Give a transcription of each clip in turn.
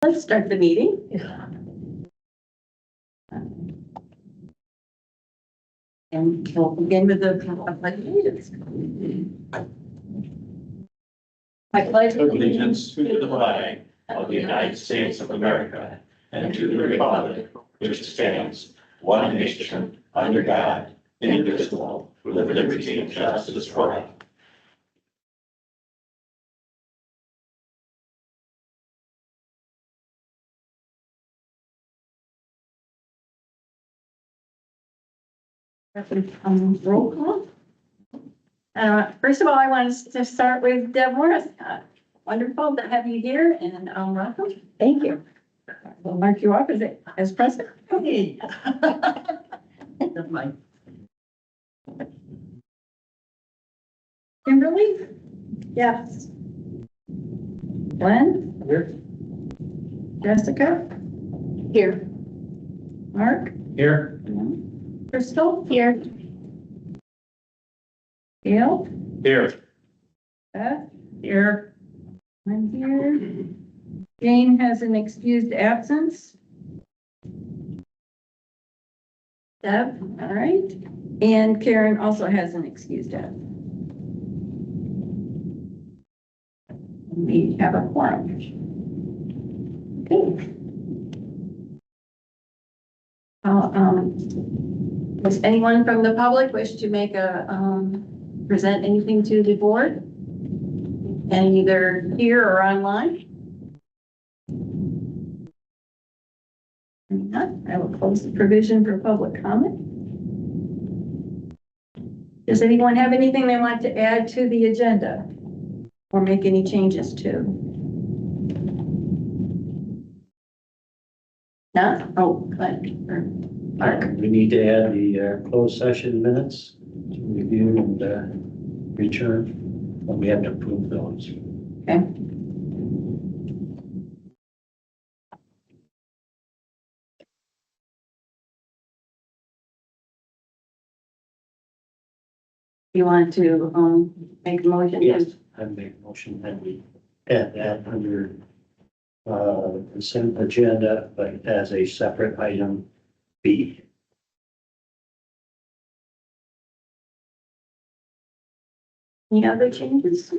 Let's start the meeting. And we'll begin with the pledge of allegiance. I pledge Allegiance to the flag of the United States of America and to the republic which stands one nation under God, indivisible, with liberty and justice for all. Roll call. First of all, I want to start with Deb Morris. Wonderful to have you here and welcome. Thank you. We'll mark you off as president. Hey. Kimberly? Yes. Glenn? Here. Jessica? Here. Mark? Here. Crystal? Here. Gail? Here. Beth? Here. I'm here. Jane has an excused absence. Deb, all right. And Karen also has an excused absence. We have a quorum. Okay. Does anyone from the public wish to make present anything to the board? And either here or online? If not, I will close the provision for public comment. Does anyone have anything they want to add to the agenda or make any changes to? No? Oh, Glenn or Mark. We need to add the closed session minutes to review and return, but we have to approve those. Okay. You want to make a motion? Yes, I make a motion that we add that under consent agenda, but as a separate item B. Any other changes?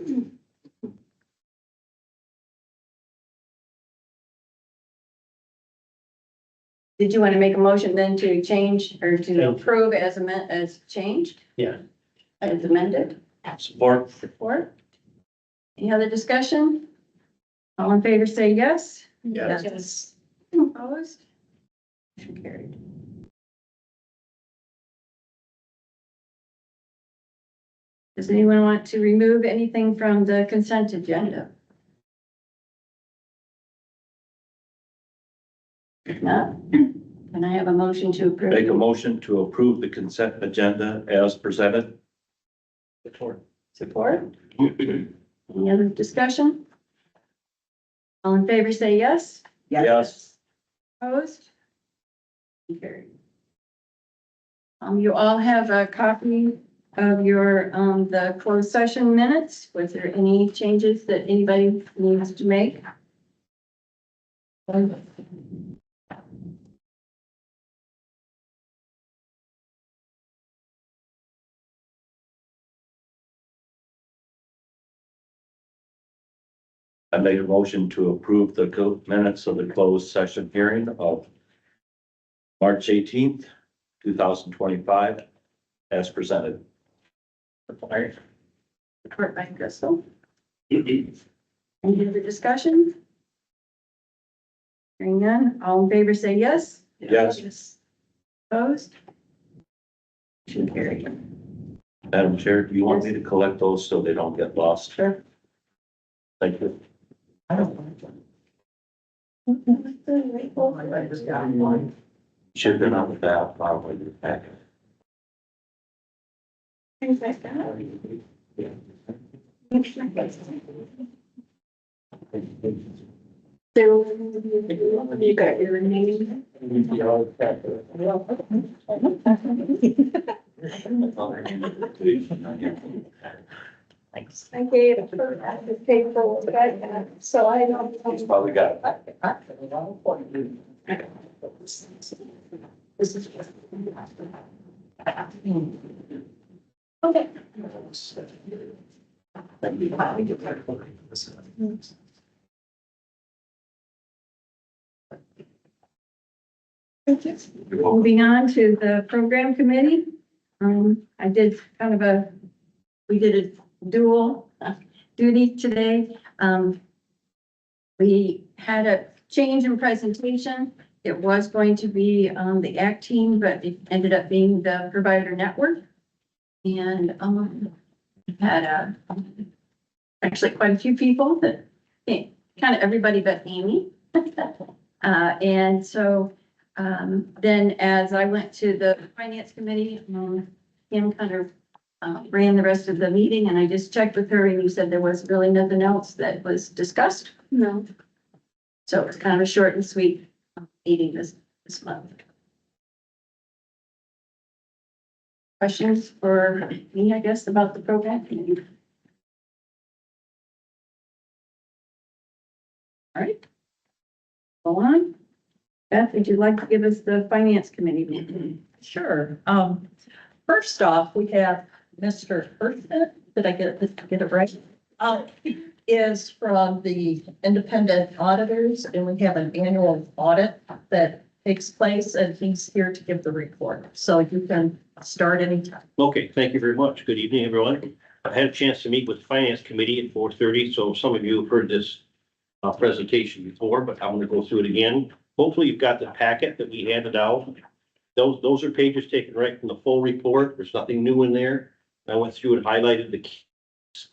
Did you want to make a motion then to change or to Change. approve as changed? Yeah. As amended? Support. Support? Any other discussion? All in favor say yes? Yes. Yes. Opposed? Motion carried. Does anyone want to remove anything from the consent agenda? If not, can I have a motion to approve? Make a motion to approve the consent agenda as presented. Support. Support? Any other discussion? All in favor say yes? Yes. Opposed? Carried. You all have a copy of your, the closed session minutes. Was there any changes that anybody needs to make? I made a motion to approve the minutes of the closed session hearing of March 18th, 2025, as presented. Support by Crystal. Any other discussion? Hearing none, all in favor say yes? Yes. Opposed? Motion carried. Madam Chair, do you want me to collect those so they don't get lost? Sure. Thank you. I don't want Should have been on the back, probably the packet. things like that. So you got your name. Thanks. I gave her the paperwork, so I don't. He's probably got it. Okay. Moving on to the program committee. I did we did a dual duty today. We had a change in presentation. It was going to be the ACT team, but it ended up being the provider network. And had actually quite a few people that kind of everybody but Amy. And so then as I went to the finance committee, Kim kind of ran the rest of the meeting, and I just checked with her, and you said there was really nothing else that was discussed. No. So it's kind of a short and sweet meeting this month. Questions for me, I guess, about the program committee? All right. Go on. Beth, would you like to give us the finance committee meeting? Sure. First off, we have Mr. Hirschman. Did I get it right? He is from the independent auditors, and we have an annual audit that takes place, and he's here to give the report. So you can start anytime. Okay, thank you very much. Good evening, everyone. I had a chance to meet with the finance committee at 4:30, so some of you have heard this presentation before, but I'm going to go through it again. Hopefully you've got the packet that we handed out. Those are pages taken right from the full report. There's nothing new in there. I went through and highlighted the key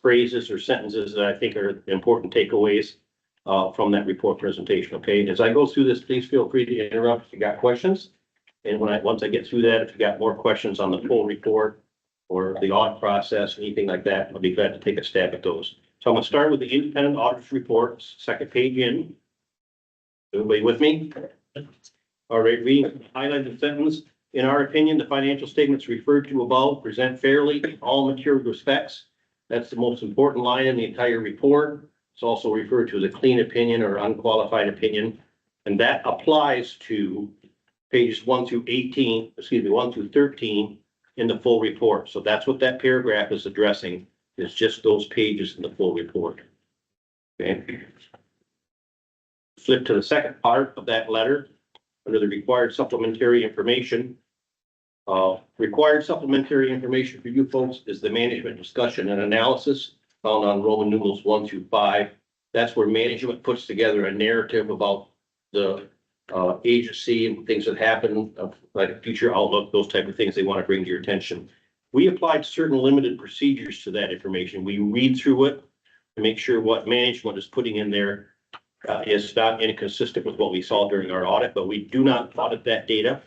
phrases or sentences that I think are important takeaways from that report presentation. Okay, as I go through this, please feel free to interrupt if you got questions. And once I get through that, if you got more questions on the full report or the audit process, anything like that, I'll be glad to take a stab at those. So I'm going to start with the independent auditor's report, second page in. Everybody with me? All right, reading highlighted sentence. In our opinion, the financial statements referred to above present fairly in all material respects. That's the most important line in the entire report. It's also referred to as a clean opinion or unqualified opinion. And that applies to pages 1 through 13 in the full report. So that's what that paragraph is addressing, is just those pages in the full report. Okay. Flip to the second part of that letter under the required supplementary information. Required supplementary information for you folks is the management discussion and analysis found on Roman numerals 1 through 5. That's where management puts together a narrative about the agency and things that happen, like future outlook, those type of things they want to bring to your attention. We applied certain limited procedures to that information. We read through it to make sure what management is putting in there is not inconsistent with what we saw during our audit, but we do not audit that data.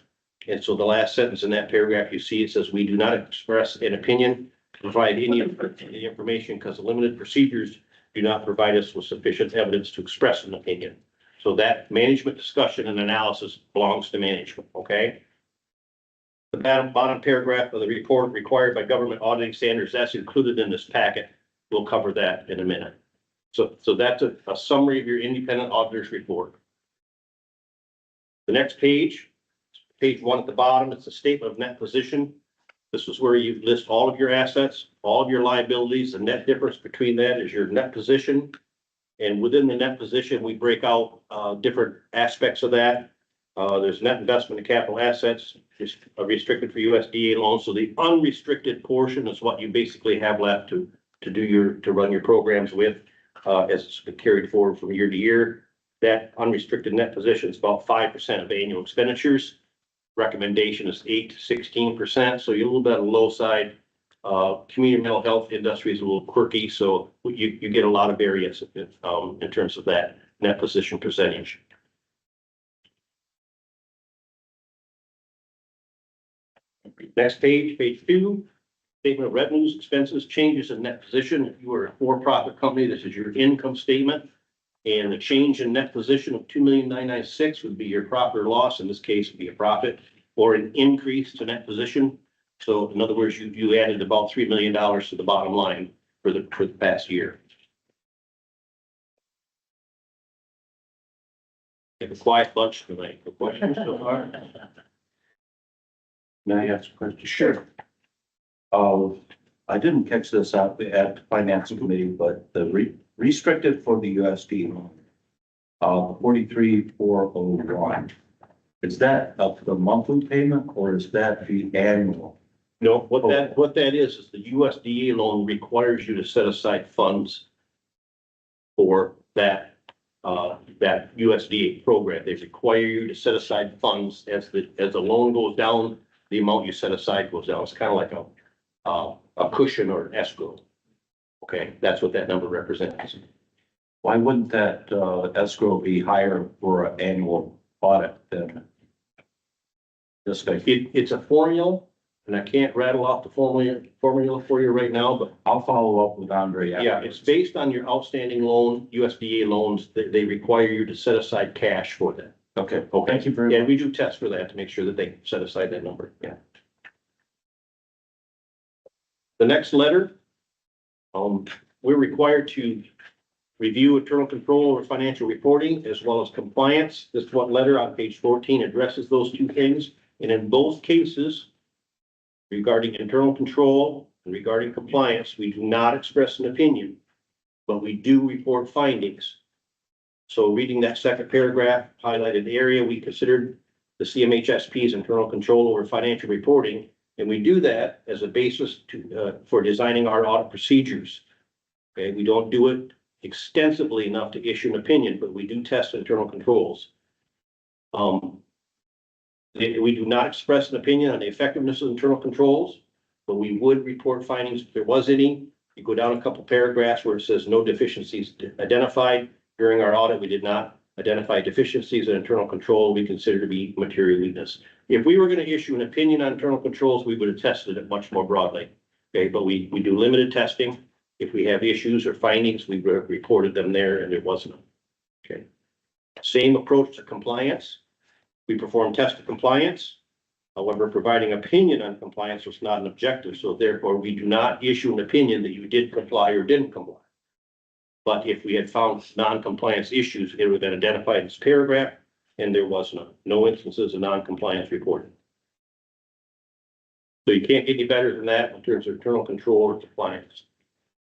And so the last sentence in that paragraph, you see, it says, we do not express an opinion, provide any information because the limited procedures do not provide us with sufficient evidence to express an opinion. So that management discussion and analysis belongs to management, okay? The bottom paragraph of the report required by government auditing standards, that's included in this packet. We'll cover that in a minute. So that's a summary of your independent auditor's report. The next page, page 1 at the bottom, it's a statement of net position. This is where you list all of your assets, all of your liabilities. The net difference between that is your net position. And within the net position, we break out different aspects of that. There's net investment in capital assets, just restricted for USDA loans. So the unrestricted portion is what you basically have left to run your programs with, as it's been carried forward from year to year. That unrestricted net position is about 5% of annual expenditures. Recommendation is 8 to 16%. So you're a little bit on the low side. Community mental health industry is a little quirky, so you get a lot of variance in terms of that net position percentage. Next page, page 2, statement of revenues, expenses, changes in net position. If you are a for-profit company, this is your income statement. And the change in net position of $2,996,000 would be your profit or loss. In this case, would be a profit or an increase to net position. So in other words, you added about $3 million to the bottom line. for the past year. Have a quiet lunch tonight. No questions so far? May I ask a question? Sure. I didn't catch this out at finance committee, but the restricted for the USD, 43,401. Is that up to the monthly payment or is that the annual? No, what that is the USDA loan requires you to set aside funds for that USDA program. They require you to set aside funds as the loan goes down, the amount you set aside goes down. It's kind of like a cushion or an escrow. Okay, that's what that number represents. Why wouldn't that escrow be higher for an annual audit than this guy? It's a formula, and I can't rattle off the formula for you right now, but I'll follow up with Andre. yeah, it's based on your outstanding loan, USDA loans, they require you to set aside cash for that. Okay, Okay, thank you very yeah, much. we do tests for that to make sure that they set aside that number, yeah. The next letter, we're required to review internal control over financial reporting as well as compliance. This is what letter on page 14 addresses those two things. And in both cases, regarding internal control and regarding compliance, we do not express an opinion, but we do report findings. So reading that second paragraph, highlighted area, we considered the CMHSP's internal control over financial reporting. And we do that as a basis for designing our audit procedures. Okay, we don't do it extensively enough to issue an opinion, but we do test internal controls. We do not express an opinion on the effectiveness of internal controls, but we would report findings if there was any. You go down a couple paragraphs where it says no deficiencies identified. During our audit, we did not identify deficiencies in internal control we consider to be material weakness. If we were going to issue an opinion on internal controls, we would have tested it much more broadly. Okay, but we do limited testing. If we have issues or findings, we reported them there and it wasn't. Okay. Same approach to compliance. We perform test of compliance. However, providing opinion on compliance was not an objective. So therefore, we do not issue an opinion that you did comply or didn't comply. But if we had found non-compliance issues, it would have been identified in this paragraph, and there was no instances of non-compliance reported. So you can't get any better than that in terms of internal control or compliance.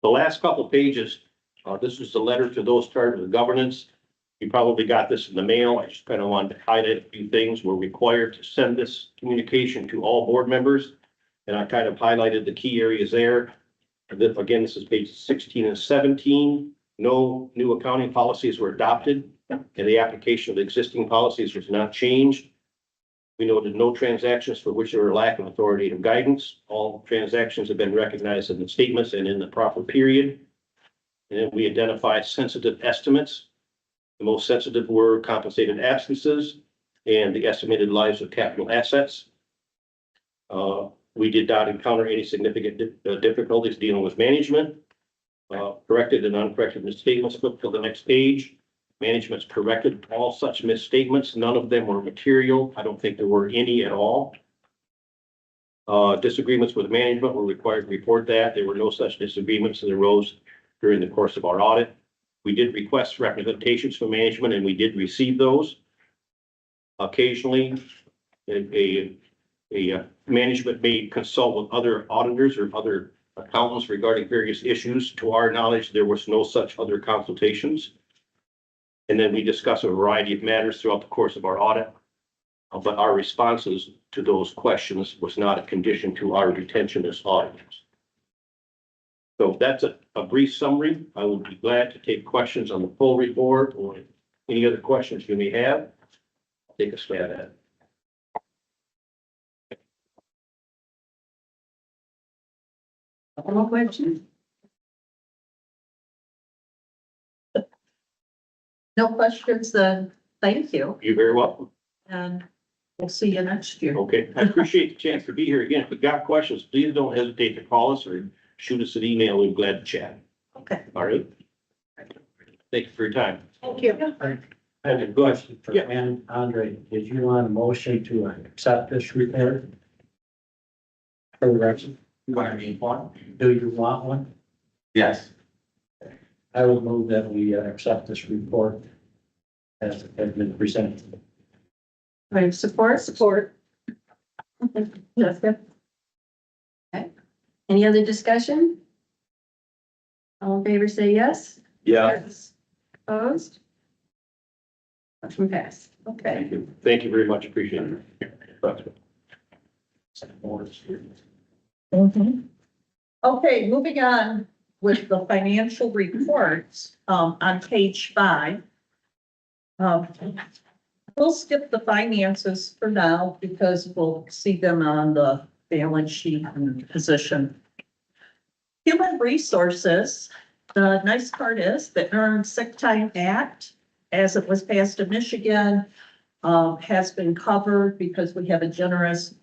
The last couple pages, this is the letter to those charged with governance. You probably got this in the mail. I just kind of wanted to highlight a few things. We're required to send this communication to all board members. And I kind of highlighted the key areas there. Again, this is pages 16 and 17. No new accounting policies were adopted, and the application of existing policies was not changed. We noted no transactions for which there were lack of authoritative guidance. All transactions have been recognized in the statements and in the proper period. And then we identify sensitive estimates. The most sensitive were compensated absences and the estimated lives of capital assets. We did not encounter any significant difficulties dealing with management. Corrected and uncorrected misstatements. Flip to the next page. Management's corrected all such misstatements. None of them were material. I don't think there were any at all. Disagreements with management were required to report that. There were no such disagreements that arose during the course of our audit. We did request representations from management and we did receive those. Occasionally, a management may consult with other auditors or other accountants regarding various issues. To our knowledge, there was no such other consultations. And then we discuss a variety of matters throughout the course of our audit. But our responses to those questions was not a condition to our retention as auditors. So that's a brief summary. I will be glad to take questions on the full report or any other questions you may have. I'll take a stab at it. More questions? No questions, then thank you, You're very welcome. and we'll see you next year. Okay, I appreciate the chance to be here again. If you've got questions, please don't hesitate to call us or shoot us an email. We're glad to chat. Okay, All right. Thank you for your time. thank you. I have a question for Yeah. Andre. Did you want a motion to accept this report? For the record? You want to read one? Do you want one? Yes. I will move that we accept this report as has been presented. Do I have support? Support. Jessica? Okay. Any other discussion? All in favor, say yes. Yes. Opposed? Motion passed. Okay. Thank you very much. Appreciate it. Mhm. Okay, moving on with the financial reports, on page 5. We'll skip the finances for now because we'll see them on the balance sheet and position. Human resources, the nice part is the Earned Sick Time Act, as it was passed in Michigan, has been covered because we have a generous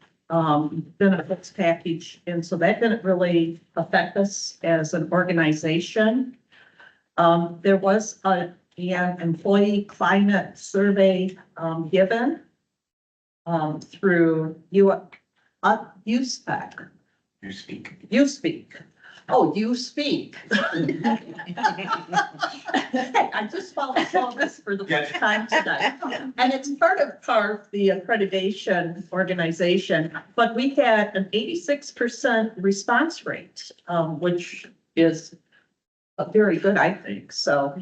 benefits package. And so that didn't really affect us as an organization. There was an employee climate survey given through USPEC. You speak. You speak. Oh, you speak. Hey, I just saw this for the first time tonight. And it's part of the accreditation organization, but we had an 86% response rate, which is very good, I think. So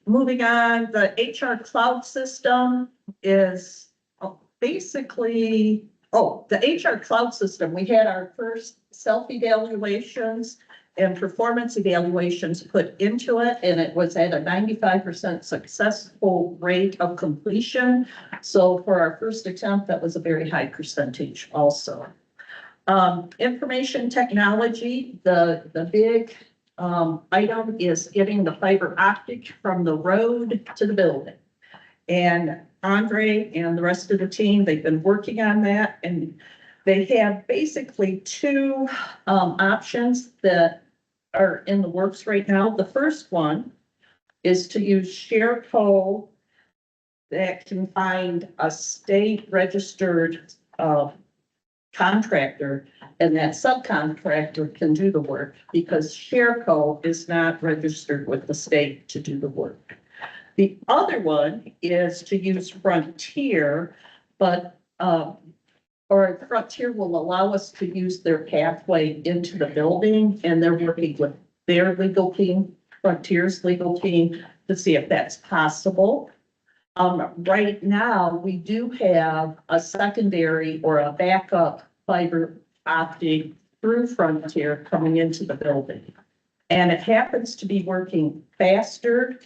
moving on, the HR cloud system is basically, the HR cloud system, we had our first self-evaluations and performance evaluations put into it, and it was at a 95% successful rate of completion. So for our first attempt, that was a very high percentage also. Information technology, the big item is getting the fiber optic from the road to the building. And Andre and the rest of the team, they've been working on that, and they have basically 2 options that are in the works right now. The first one is to use ShareCo that can find a state registered contractor, and that subcontractor can do the work because ShareCo is not registered with the state to do the work. The other one is to use Frontier, but or Frontier will allow us to use their pathway into the building, and they're working with their legal team, Frontier's legal team, to see if that's possible. Right now, we do have a secondary or a backup fiber optic through Frontier coming into the building. And it happens to be working faster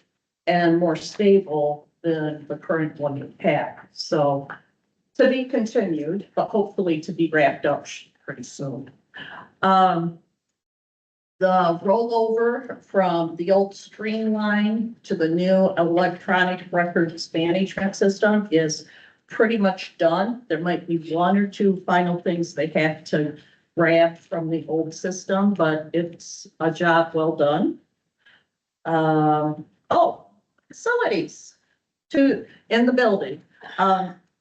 and more stable than the current one we have. So to be continued, but hopefully to be wrapped up pretty soon. The rollover from the old Streamline to the new electronic records management system is pretty much done. There might be 1 or 2 final things they have to grab from the old system, but it's a job well done. Facilities in the building.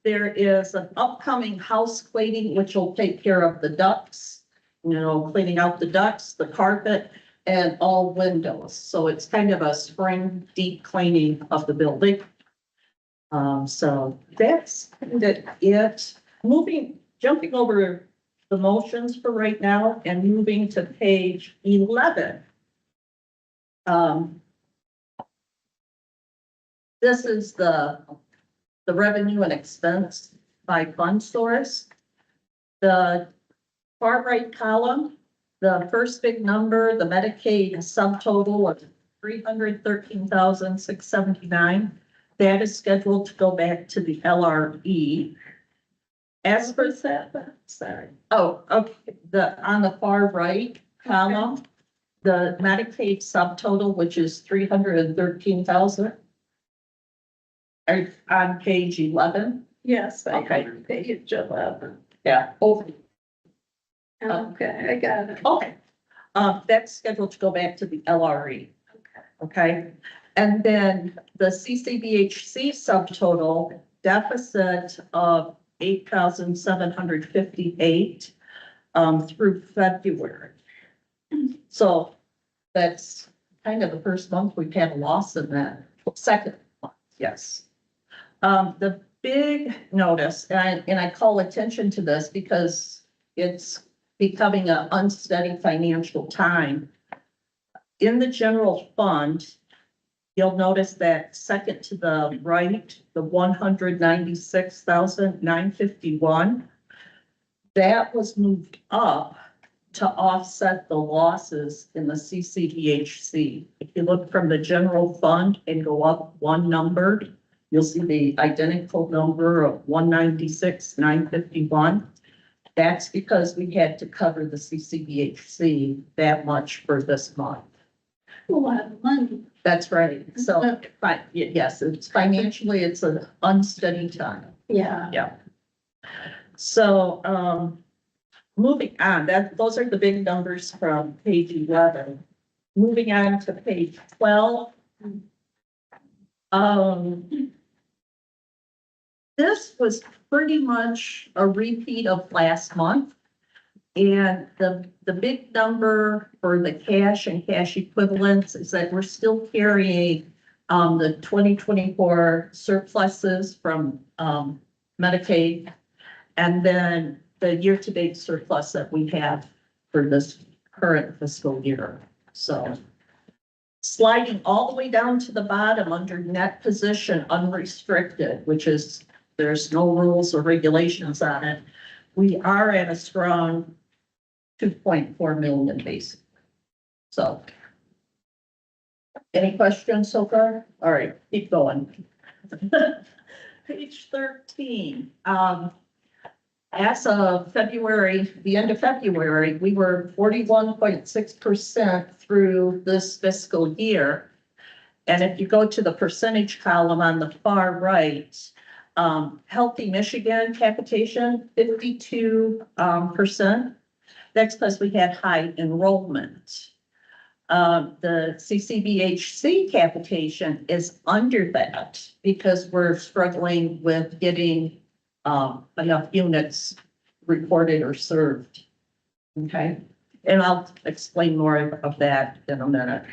There is an upcoming house cleaning, which will take care of the ducts, cleaning out the ducts, the carpet, and all windows. So it's kind of a spring deep cleaning of the building. So that's kind of it. Jumping over the motions for right now and moving to page 11. This is the revenue and expense by fund source. The far right column, the first big number, the Medicaid subtotal of 313,679. That is scheduled to go back to the LRE. As for that, sorry. Oh, okay. On the far right column, the Medicaid subtotal, which is 313,000. On page 11. Yes, Okay. Page 11. Yeah. Okay, I got it. Okay. That's scheduled to go back to the LRE. Okay. And then the CCBHC subtotal deficit of 8,758 through February. So that's kind of the first month we've had a loss in that, second month, yes. The big notice, and I call attention to this because it's becoming an unsteady financial time. In the general fund, you'll notice that second to the right, the 196,951, that was moved up to offset the losses in the CCDHC. If you look from the general fund and go up one number, you'll see the identical number of 196,951. That's because we had to cover the CCDHC that much for this month. A lot of money. That's right. So, but yes, it's financially, it's an unsteady time. Yeah. Yeah. So, moving on, those are the big numbers from page 11. Moving on to page 12. This was pretty much a repeat of last month. And the big number for the cash and cash equivalents is that we're still carrying the 2024 surpluses from Medicaid, and then the year-to-date surplus that we have for this current fiscal year. So sliding all the way down to the bottom under net position unrestricted, which is there's no rules or regulations on it. We are at a strong 2.4 million basically. So any questions so far? All right, keep going. Page 13. As of February, the end of February, we were 41.6% through this fiscal year. And if you go to the percentage column on the far right, Healthy Michigan capitation, 52%. That's because we had high enrollment. The CCBHC capitation is under that because we're struggling with getting enough units reported or served. Okay, and I'll explain more of that in a minute.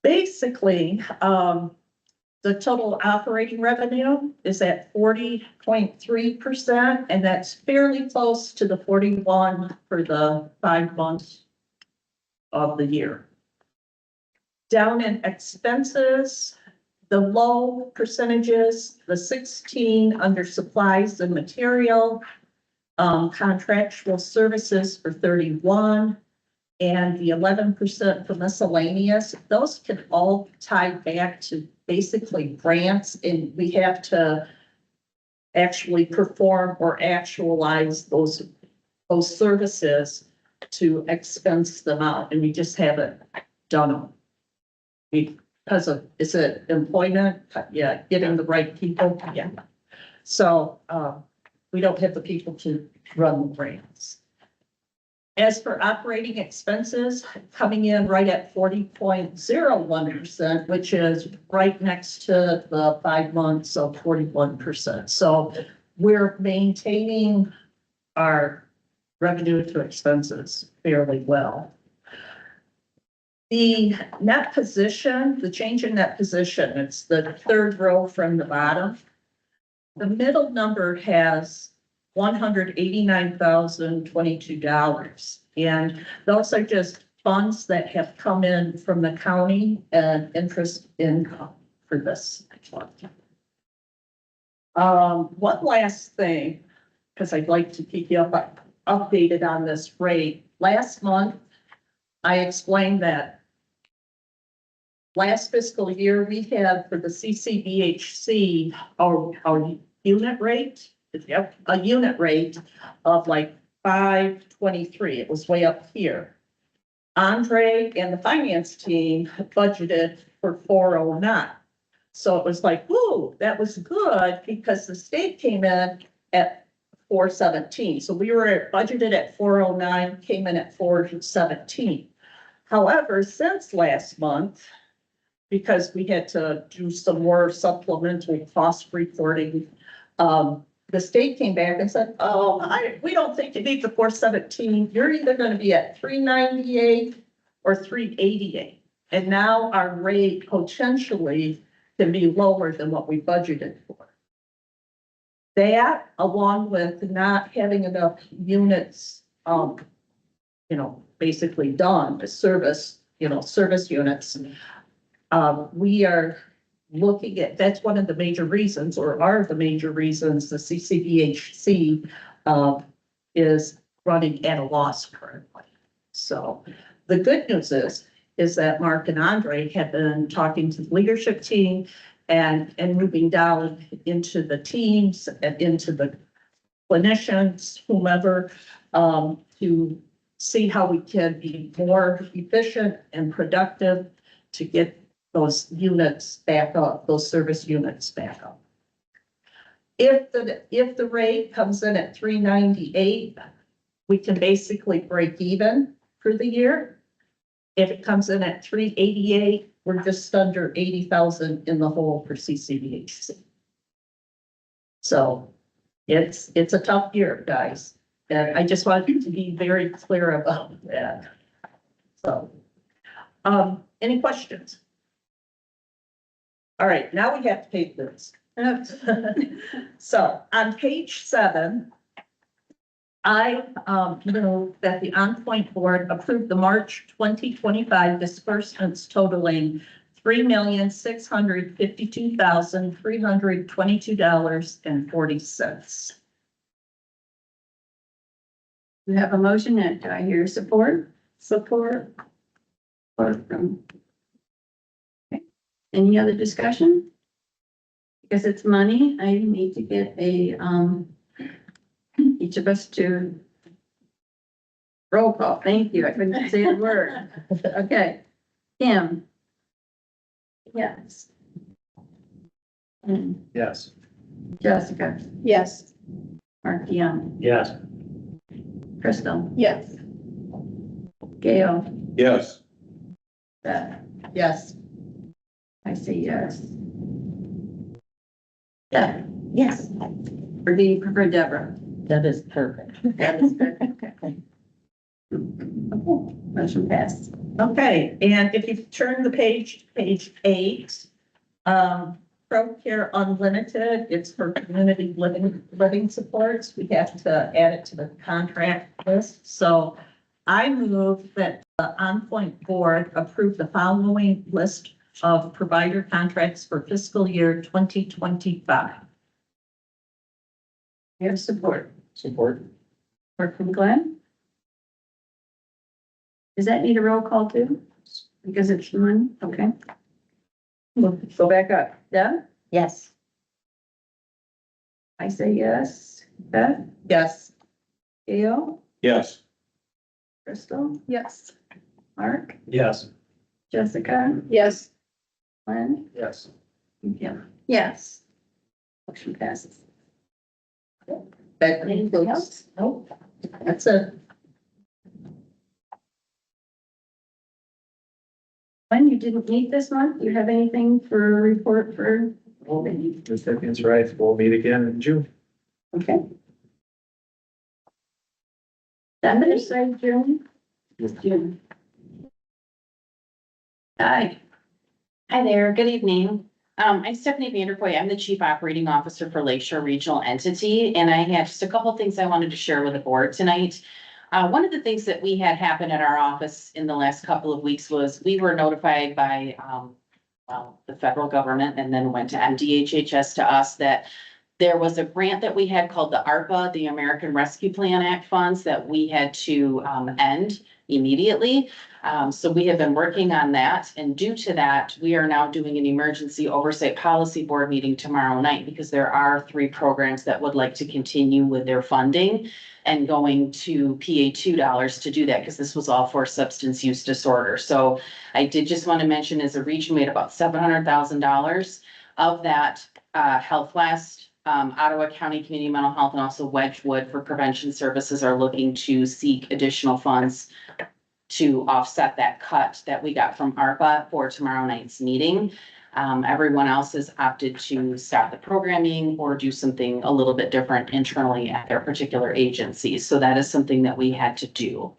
Basically, the total operating revenue is at 40.3%, and that's fairly close to the 41 for the 5 months of the year. Down in expenses, the low percentages, the 16 under supplies and material, contractual services for 31, and the 11% for miscellaneous. Those can all tie back to basically grants, and we have to actually perform or actualize those services to expense them out, and we just haven't done them. Because of, is it employment? Yeah, getting the right people, yeah. So, we don't have the people to run the grants. As for operating expenses, coming in right at 40.01%, which is right next to the 5 months of 41%. So we're maintaining our revenue to expenses fairly well. The net position, the change in net position, it's the third row from the bottom. The middle number has $189,022. And those are just funds that have come in from the county and interest income for this month. One last thing, because I'd like to keep you updated on this rate. Last month, I explained that last fiscal year we had for the CCBHC our unit rate. Yep, a unit rate of like 523. It was way up here. Andre and the finance team budgeted for 409. So it was like, whoa, that was good because the state came in at 417. So we were budgeted at 409, came in at 417. However, since last month, because we had to do some more supplemental cost reporting, the state came back and said, oh, we don't think you need the 417. You're either going to be at 398 or 388. And now our rate potentially can be lower than what we budgeted for. That, along with not having enough units, basically done, the service, service units. We are looking at, that's one of the major reasons, or are the major reasons the CCDHC is running at a loss currently. So the good news is that Mark and Andre have been talking to the leadership team and moving down into the teams and into the clinicians, whomever, to see how we can be more efficient and productive to get those units back up, those service units back up. If the rate comes in at 398, we can basically break even for the year. If it comes in at 388, we're just under 80,000 in the hole for CCDHC. So it's a tough year, guys. And I just want to be very clear about that. So, any questions? All right, now we have to pay bills. So on page 7, I move that the OnPoint board approve the March 2025 disbursements totaling $3,652,322.40. We have a motion, and do I hear support? Support. Support from. Okay. Any other discussion? Because it's money, I need to get a, each of us to roll call. Thank you. I couldn't say the word. Okay. Kim. Yes. And Yes. Jessica. Yes. Mark Young. Yes. Crystal. Yes. Gail. Yes. Beth. Yes. I say yes. Yeah. Yes. Or do you prefer Deborah? That is perfect. That is good. Okay. Motion passed. Okay, and if you turn the page to page 8, ProCare Unlimited, it's for community living supports. We have to add it to the contract list. So I move that the OnPoint board approve the following list of provider contracts for fiscal year 2025. You have support. Support. Support from Glenn? Does that need a roll call too? Because it's one, okay. We'll go back up. Deb? Yes. I say yes. Beth? Yes. Gail? Yes. Crystal? Yes. Mark? Yes. Jessica? Yes. Glenn? Yes. And Kim? Yes. Motion passes. That Anything includes, else? nope, that's it. Glenn, you didn't meet this month? Do you have anything for a report for? That's right. We'll meet again in June. Okay. Somebody say June? It's June. Hi. Hi there, good evening. I'm Stephanie Vanderpoy. I'm the Chief Operating Officer for Lakeshore Regional Entity, and I had just a couple things I wanted to share with the board tonight. One of the things that we had happen at our office in the last couple of weeks was we were notified by the federal government and then went to MDHHS to us that there was a grant that we had called the ARPA, the American Rescue Plan Act funds, that we had to end immediately. So we have been working on that, and due to that, we are now doing an emergency oversight policy board meeting tomorrow night because there are 3 programs that would like to continue with their funding and going to PA2 dollars to do that, because this was all for substance use disorder. So I did just want to mention, as a region, we had about $700,000 of that. Health West, Ottawa County Community Mental Health, and also Wedgwood for prevention services are looking to seek additional funds to offset that cut that we got from ARPA for tomorrow night's meeting. Everyone else has opted to stop the programming or do something a little bit different internally at their particular agencies. So that is something that we had to do.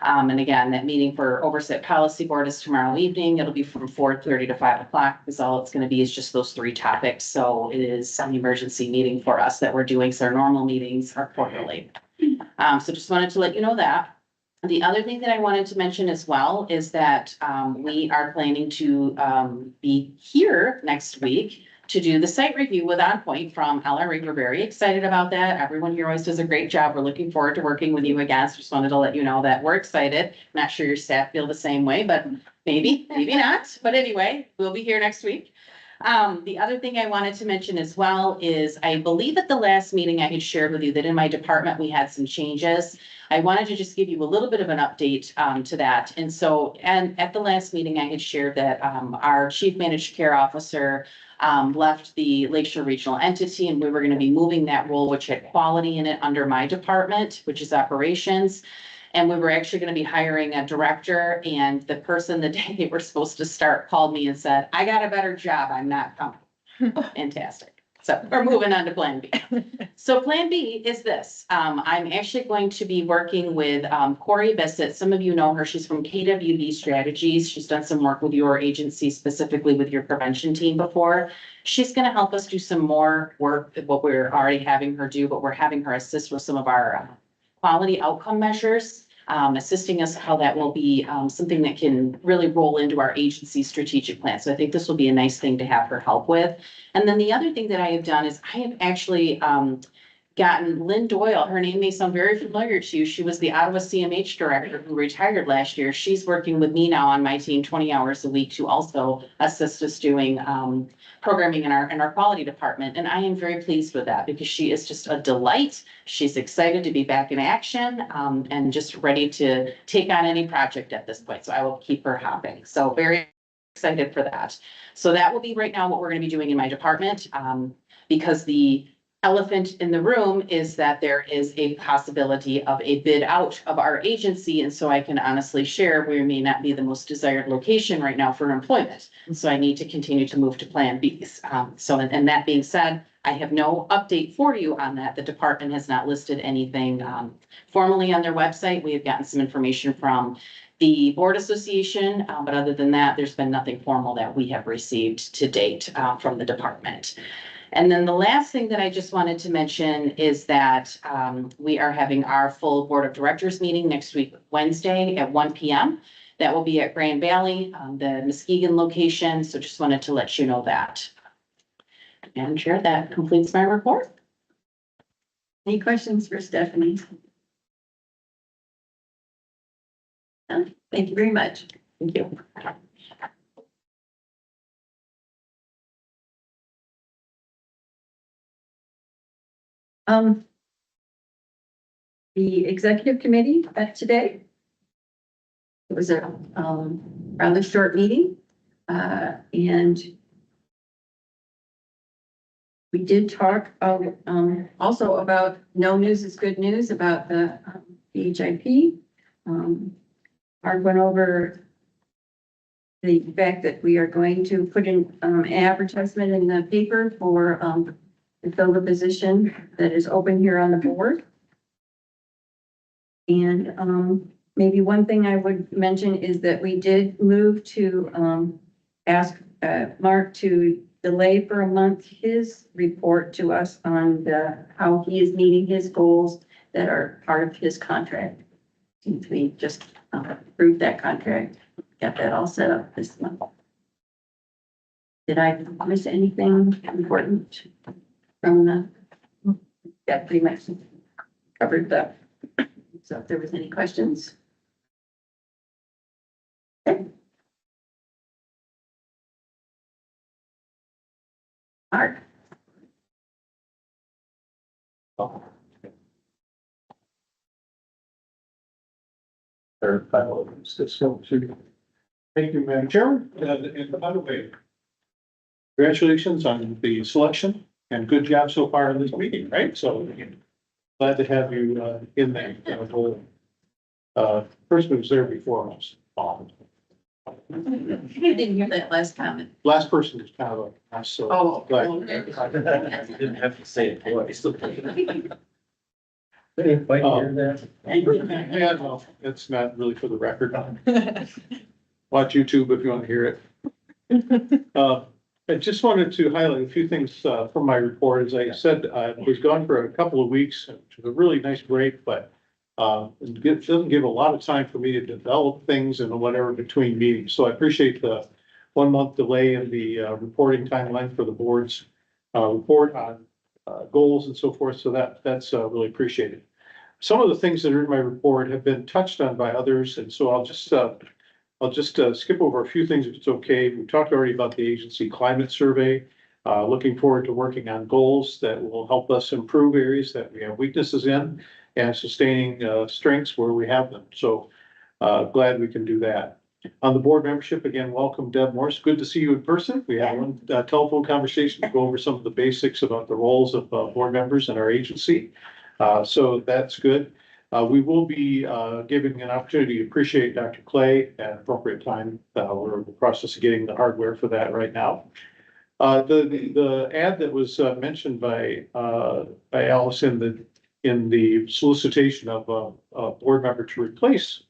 And again, that meeting for Oversight Policy Board is tomorrow evening. It'll be from 4:30 to 5 o'clock, because all it's gonna be is just those three topics. So it is an emergency meeting for us that we're doing, so our normal meetings are quarterly. So just wanted to let you know that. The other thing that I wanted to mention as well is that, we are planning to, be here next week to do the site review with OnPoint from LRA. We're very excited about that. Everyone here always does a great job. We're looking forward to working with you again. So just wanted to let you know that we're excited. Not sure your staff feel the same way, but maybe not. But anyway, we'll be here next week. The other thing I wanted to mention as well is, I believe at the last meeting I had shared with you that in my department, we had some changes. I wanted to just give you a little bit of an update, to that. And so, and at the last meeting, I had shared that, our chief managed care officer, left the Lakeshore Regional Entity, and we were gonna be moving that role, which had quality in it, under my department, which is operations. And we were actually gonna be hiring a director, and the person the day they were supposed to start called me and said, I got a better job, I'm not coming. Fantastic. So we're moving on to Plan B. So Plan B is this. I'm actually going to be working with Corey Bissett. Some of you know her. She's from KWB Strategies. She's done some work with your agency, specifically with your prevention team before. She's going to help us do some more work than what we're already having her do, but we're having her assist with some of our quality outcome measures. Assisting us how that will be something that can really roll into our agency strategic plan. So I think this will be a nice thing to have her help with. And then the other thing that I have done is I have actually gotten Lynn Doyle. Her name may sound very familiar to you. She was the Ottawa CMH director who retired last year. She's working with me now on my team 20 hours a week to also assist us doing programming in our quality department. And I am very pleased with that, because she is just a delight. She's excited to be back in action, and just ready to take on any project at this point. So I will keep her hopping. So very excited for that. So that will be right now what we're going to be doing in my department, because the elephant in the room is that there is a possibility of a bid out of our agency. And so I can honestly share, we may not be the most desired location right now for employment. And so I need to continue to move to Plan Bs. And that being said, I have no update for you on that. The department has not listed anything formally on their website. We have gotten some information from the board association, but other than that, there's been nothing formal that we have received to date from the department. And then the last thing that I just wanted to mention is that we are having our full board of directors meeting next week, Wednesday at 1 p.m. That will be at Grand Valley, the Muskegon location. So just wanted to let you know that. And Chair, that completes my report. Any questions for Stephanie? No? Thank you very much. Thank you. The executive committee met today. It was a rather short meeting, and we did talk also about no news is good news about the HIP. Art went over the fact that we are going to put in an advertisement in the paper for to fill the position that is open here on the board. And maybe one thing I would mention is that we did move to ask Mark to delay for a month his report to us on how he is meeting his goals that are part of his contract. Since we just approved that contract, got that all set up this month. Did I miss anything important from the? Yeah, pretty much covered that. So if there was any questions. Okay. Art. Thank you, Madam Chair. And by the way, congratulations on the selection and good job so far in this meeting, right? So glad to have you in there. Person was there before us. You didn't hear that last comment. Last person was kind of a, so. Oh, glad. okay. You didn't have to say it twice. Didn't quite hear that. Yeah, no, it's not really for the record. Watch YouTube if you want to hear it. I just wanted to highlight a few things from my report. As I said, I was gone for a couple of weeks, which was a really nice break, but it doesn't give a lot of time for me to develop things and whatever between meetings. So I appreciate the 1 month delay in the reporting timeline for the board's report on goals and so forth. So that's really appreciated. Some of the things that are in my report have been touched on by others, and so I'll just skip over a few things if it's okay. We talked already about the agency climate survey. Looking forward to working on goals that will help us improve areas that we have weaknesses in and sustaining strengths where we have them. So glad we can do that. On the board membership, again, welcome Deb Morse. Good to see you in person. We had one telephone conversation to go over some of the basics about the roles of board members in our agency. So that's good. We will be giving an opportunity to appreciate Dr. Clay at appropriate time. We're in the process of getting the hardware for that right now. The ad that was mentioned by Alice in the solicitation of a board member to replace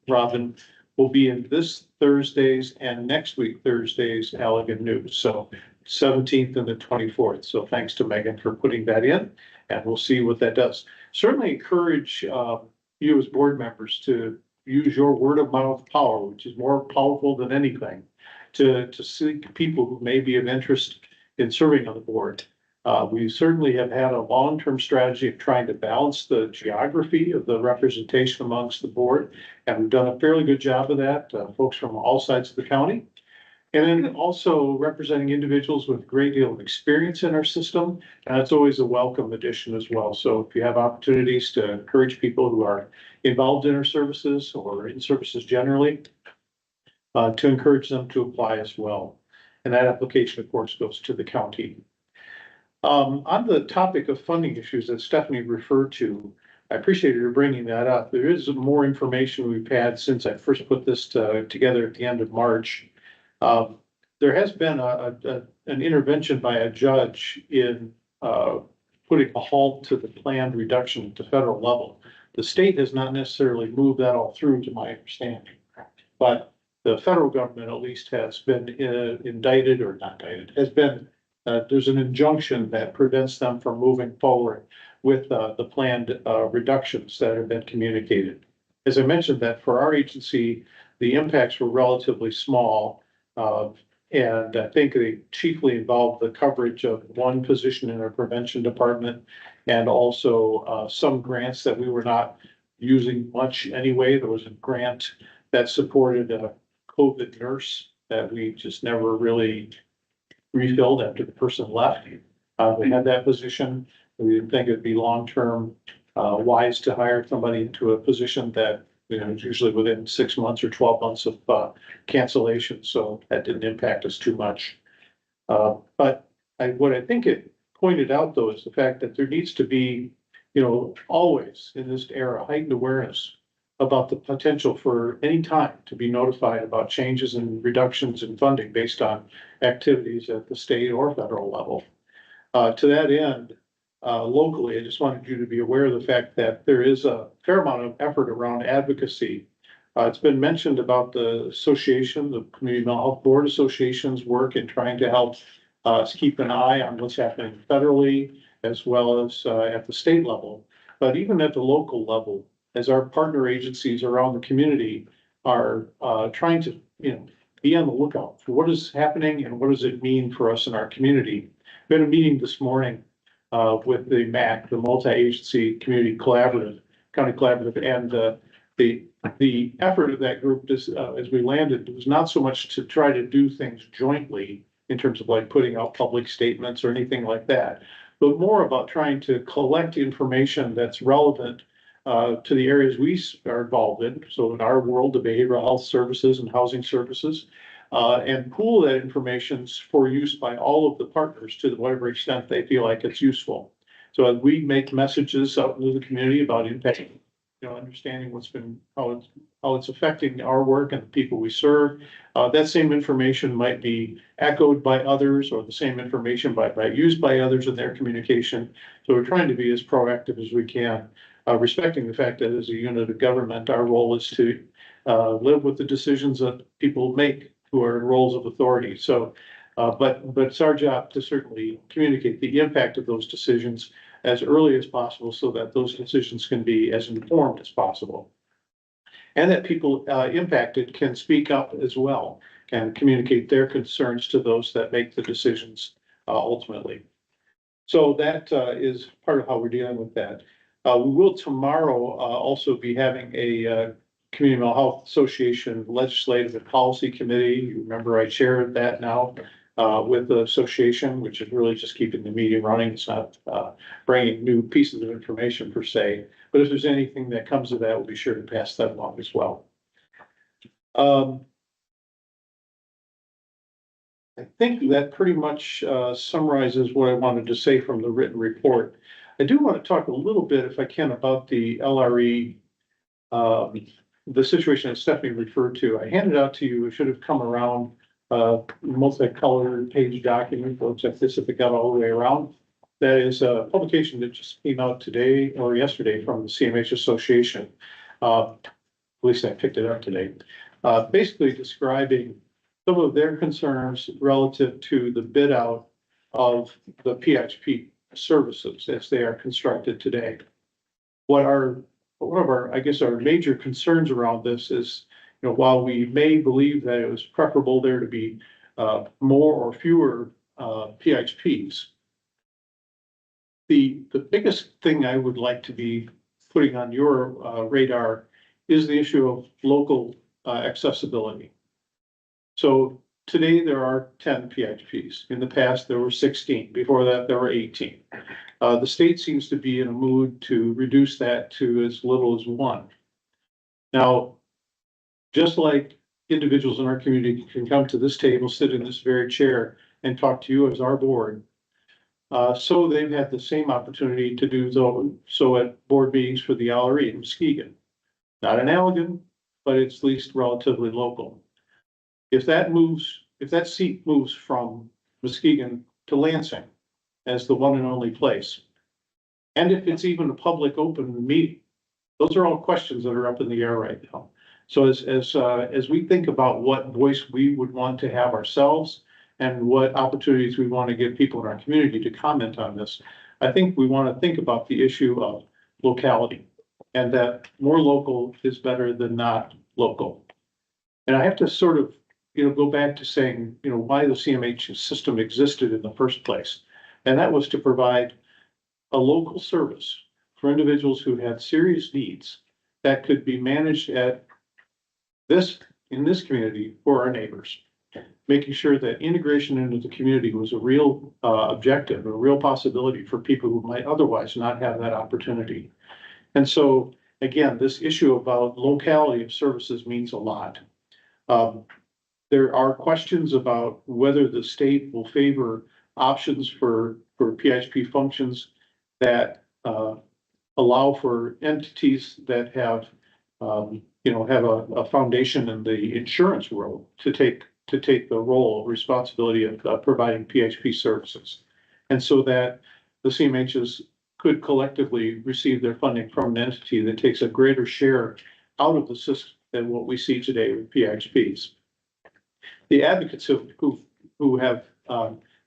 Robin will be in this Thursday's and next week Thursday's Allegan News. So 17th and the 24th. So thanks to Megan for putting that in, and we'll see what that does. Certainly encourage you as board members to use your word of mouth power, which is more powerful than anything, to seek people who may be of interest in serving on the board. We certainly have had a long-term strategy of trying to balance the geography of the representation amongst the board, and we've done a fairly good job of that, folks from all sides of the county. And then also representing individuals with a great deal of experience in our system, and that's always a welcome addition as well. So if you have opportunities to encourage people who are involved in our services or in services generally, to encourage them to apply as well. And that application, of course, goes to the county. On the topic of funding issues that Stephanie referred to, I appreciate her bringing that up. There is more information we've had since I first put this together at the end of March. There has been an intervention by a judge in putting a halt to the planned reduction at the federal level. The state has not necessarily moved that all through, to my understanding, but the federal government at least has been indicted or not indicted, has been, there's an injunction that prevents them from moving forward with the planned reductions that have been communicated. As I mentioned, that for our agency, the impacts were relatively small. And I think they chiefly involved the coverage of one position in our prevention department and also some grants that we were not using much anyway. There was a grant that supported a COVID nurse that we just never really refilled after the person left. We had that position. We didn't think it'd be long-term wise to hire somebody into a position that, you know, usually within 6 months or 12 months of cancellation. So that didn't impact us too much. But what I think it pointed out, though, is the fact that there needs to be, you know, always in this era, heightened awareness about the potential for any time to be notified about changes and reductions in funding based on activities at the state or federal level. To that end, locally, I just wanted you to be aware of the fact that there is a fair amount of effort around advocacy. It's been mentioned about the association, the Community Mental Health Board Association's work in trying to help us keep an eye on what's happening federally as well as at the state level. But even at the local level, as our partner agencies around the community are trying to, you know, be on the lookout for what is happening and what does it mean for us in our community. Been a meeting this morning with the MAC, the Multi-Agency Community Collaborative, County Collaborative, and the effort of that group is, as we landed, was not so much to try to do things jointly in terms of like putting out public statements or anything like that, but more about trying to collect information that's relevant to the areas we are involved in. So in our world, the behavioral health services and housing services, and pool that information for use by all of the partners to whatever extent they feel like it's useful. So as we make messages out into the community about impact understanding how it's affecting our work and the people we serve. That same information might be echoed by others, or the same information by used by others in their communication. So we're trying to be as proactive as we can, respecting the fact that as a unit of government, our role is to live with the decisions that people make who are in roles of authority. So, but it's our job to certainly communicate the impact of those decisions as early as possible so that those decisions can be as informed as possible. And that people impacted can speak up as well and communicate their concerns to those that make the decisions ultimately. So that is part of how we're dealing with that. We will tomorrow also be having a Community Mental Health Association Legislative and Policy Committee. You remember I chaired that now with the association, which is really just keeping the meeting running. It's not bringing new pieces of information per se, but if there's anything that comes of that, we'll be sure to pass that along as well. I think that pretty much summarizes what I wanted to say from the written report. I do want to talk a little bit, if I can, about the LRE, the situation that Stephanie referred to. I handed out to you, it should have come around, multicolored page document, looks like this if it got all the way around. That is a publication that just came out today or yesterday from the CMH Association. At least I picked it up today. Basically describing some of their concerns relative to the bid out of the PHP services as they are constructed today. One of our, I guess, our major concerns around this is, while we may believe that it was preferable there to be more or fewer PHPs, the biggest thing I would like to be putting on your radar is the issue of local accessibility. So today there are 10 PHPs. In the past, there were 16. Before that, there were 18. The state seems to be in a mood to reduce that to as little as 1. Now, just like individuals in our community can come to this table, sit in this very chair, and talk to you as our board, so they've had the same opportunity to do so at board meetings for the LRE in Muskegon. Not in Allegan, but it's at least relatively local. If that seat moves from Muskegon to Lansing as the one and only place, and if it's even a public open meeting, those are all questions that are up in the air right now. So as we think about what voice we would want to have ourselves and what opportunities we want to give people in our community to comment on this, I think we want to think about the issue of locality, and that more local is better than not local. And I have to sort of go back to saying, why the CMH system existed in the first place. And that was to provide a local service for individuals who had serious needs that could be managed in this community for our neighbors, making sure that integration into the community was a real objective, a real possibility for people who might otherwise not have that opportunity. And so, again, this issue about locality of services means a lot. There are questions about whether the state will favor options for PHP functions that allow for entities that have a foundation in the insurance world to take the role of responsibility of providing PHP services. And so that the CMHs could collectively receive their funding from an entity that takes a greater share out of the system than what we see today with PHPs. The advocates who have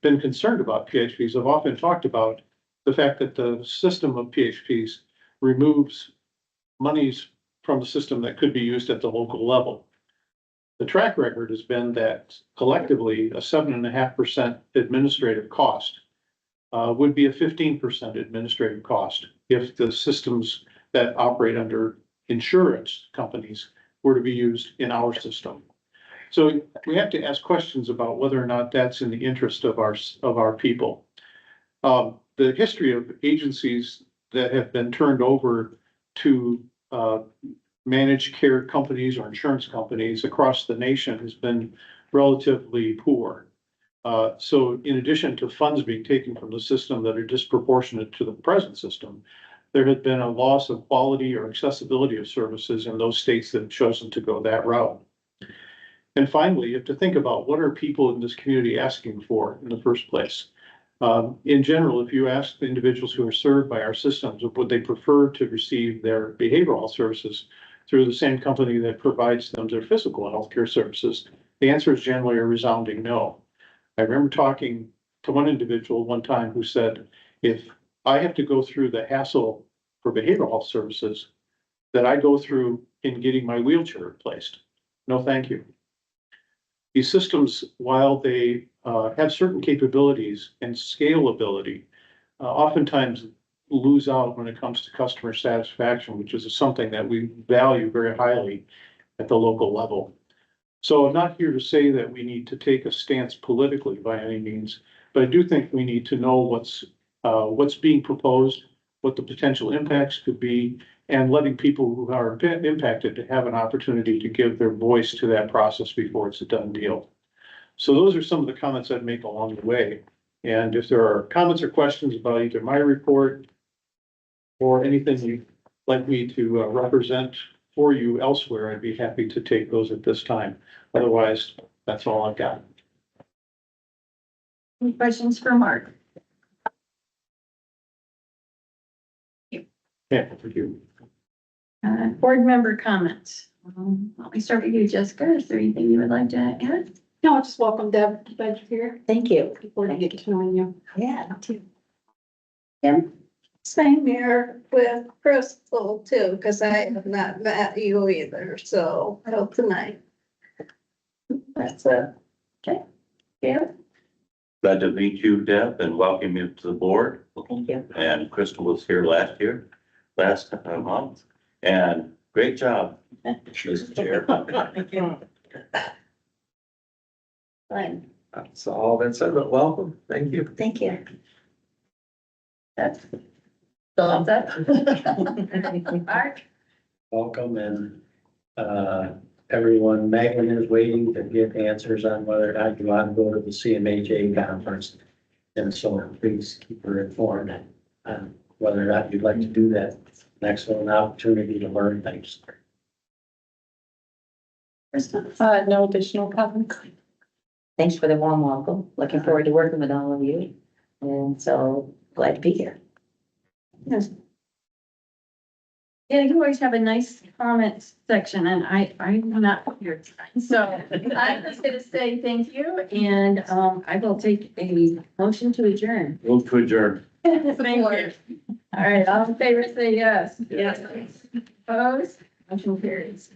been concerned about PHPs have often talked about the fact that the system of PHPs removes monies from the system that could be used at the local level. The track record has been that collectively a 7.5% administrative cost would be a 15% administrative cost if the systems that operate under insurance companies were to be used in our system. So we have to ask questions about whether or not that's in the interest of our people. The history of agencies that have been turned over to managed care companies or insurance companies across the nation has been relatively poor. So in addition to funds being taken from the system that are disproportionate to the present system, there had been a loss of quality or accessibility of services in those states that have chosen to go that route. And finally, you have to think about what are people in this community asking for in the first place. In general, if you ask the individuals who are served by our systems, would they prefer to receive their behavioral health services through the same company that provides them their physical healthcare services? The answer is generally a resounding no. I remember talking to one individual one time who said, if I have to go through the hassle for behavioral health services that I go through in getting my wheelchair replaced, no, thank you. These systems, while they have certain capabilities and scalability, oftentimes lose out when it comes to customer satisfaction, which is something that we value very highly at the local level. So I'm not here to say that we need to take a stance politically by any means, but I do think we need to know what's being proposed, what the potential impacts could be, and letting people who are impacted to have an opportunity to give their voice to that process before it's a done deal. So those are some of the comments I'd make along the way. And if there are comments or questions about either my report or anything you'd like me to represent for you elsewhere, I'd be happy to take those at this time. Otherwise, that's all I've got. Any questions for Mark? Yeah, thank you. Board member comments. Let me start with you, Jessica. Is there anything you would like to add? No, just welcome Deb, glad you're here. Thank you. Looking forward to getting to know you. Yeah, me too. Same here with Crystal too, because I have not met you either, so I hope tonight. That's it. Yeah. Glad to meet you, Deb, and welcome you to the board. Thank you. And Crystal was here last month, and great job, Mr. Chair. Fine. That's all been said, but welcome. Thank you. Thank you. That's. Thumbs up. Mark? Welcome, and everyone, Megan is waiting to get answers on whether or not you want to go to the CMHA conference. And so please keep her informed on whether or not you'd like to do that. Next one, an opportunity to learn things. No additional comments. Thanks for the warm welcome. Looking forward to working with all of you. And so glad to be here. Yes. Yeah, you always have a nice comment section, and I'm not here tonight, so I'm just gonna say thank you, and I will take a motion to adjourn. Move to adjourn. Thank you. All right, all in favor, say yes. Yes. Opposed? Motion carries.